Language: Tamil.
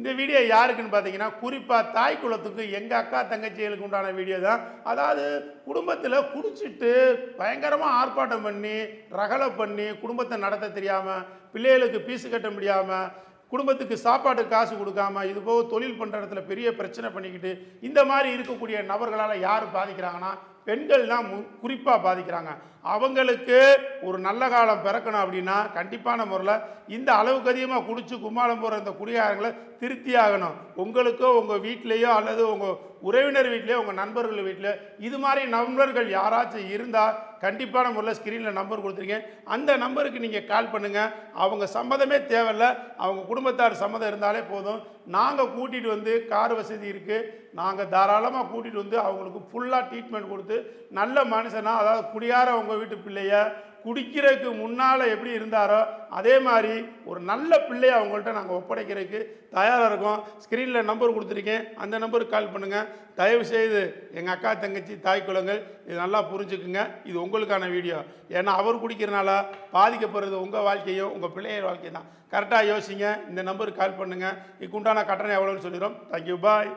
இந்த வீடியோ யாருக்குன்னு பார்த்தீங்கன்னா, குறிப்பாக தாய் குலத்துக்கு எங்கள் அக்கா தங்கச்சிகளுக்கு உண்டான வீடியோ தான். அதாவது குடும்பத்தில் குடிச்சிட்டு பயங்கரமாக ஆர்ப்பாட்டம் பண்ணி, ரகலை பண்ணி, குடும்பத்தை நடத்த தெரியாமல், பிள்ளைகளுக்கு பீஸு கட்ட முடியாமல், குடும்பத்துக்கு சாப்பாடு காசு கொடுக்காம, இது போக தொழில் பண்ணுற இடத்துல பெரிய பிரச்சனை பண்ணிக்கிட்டு, இந்த மாதிரி இருக்கக்கூடிய நபர்களால் யார் பாதிக்கிறாங்கன்னா, பெண்கள் தான் குறிப்பாக பாதிக்கிறாங்க. அவங்களுக்கு ஒரு நல்ல காலம் பிறக்கணும் அப்படின்னா கண்டிப்பான முறையில் இந்த அளவுக்கு அதிகமாக குடிச்சு கும்மாளம் போகிற இந்த குடியாரங்களை திருத்தி ஆகணும். உங்களுக்கோ உங்கள் வீட்லேயோ அல்லது உங்கள் உறவினர் வீட்லேயோ உங்கள் நண்பர்கள் வீட்டில் இது மாதிரி நண்பர்கள் யாராச்சும் இருந்தால் கண்டிப்பான முறையில் ஸ்க்ரீனில் நம்பர் கொடுத்துருக்கேன். அந்த நம்பருக்கு நீங்கள் கால் பண்ணுங்கள். அவங்க சம்மதமே தேவையில்லை, அவங்க குடும்பத்தார் சம்மதம் இருந்தாலே போதும். நாங்கள் கூட்டிகிட்டு வந்து கார் வசதி இருக்குது, நாங்கள் தாராளமாக கூட்டிகிட்டு வந்து அவங்களுக்கு ஃபுல்லாக ட்ரீட்மெண்ட் கொடுத்து நல்ல மனுஷனா, அதாவது குடியார உங்கள் வீட்டு பிள்ளைய குடிக்கிறதுக்கு முன்னால் எப்படி இருந்தாரோ அதே மாதிரி ஒரு நல்ல பிள்ளையை அவங்கள்ட்ட நாங்கள் ஒப்படைக்கிறதுக்கு தயாராக இருக்கோம். ஸ்க்ரீனில் நம்பர் கொடுத்துருக்கேன், அந்த நம்பருக்கு கால் பண்ணுங்கள். தயவுசெய்து எங்கள் அக்கா தங்கச்சி தாய் குலங்கள் இது நல்லா புரிஞ்சுக்குங்க. இது உங்களுக்கான வீடியோ. ஏன்னா அவர் குடிக்கிறனால பாதிக்கப்படுறது உங்கள் வாழ்க்கையும் உங்கள் பிள்ளைய வாழ்க்கையும் தான். கரெக்டாக யோசிங்க. இந்த நம்பருக்கு கால் பண்ணுங்கள். இதுக்கு உண்டான கட்டணம் எவ்வளோன்னு சொல்லிடுறோம். தேங்க்யூ, பாய்.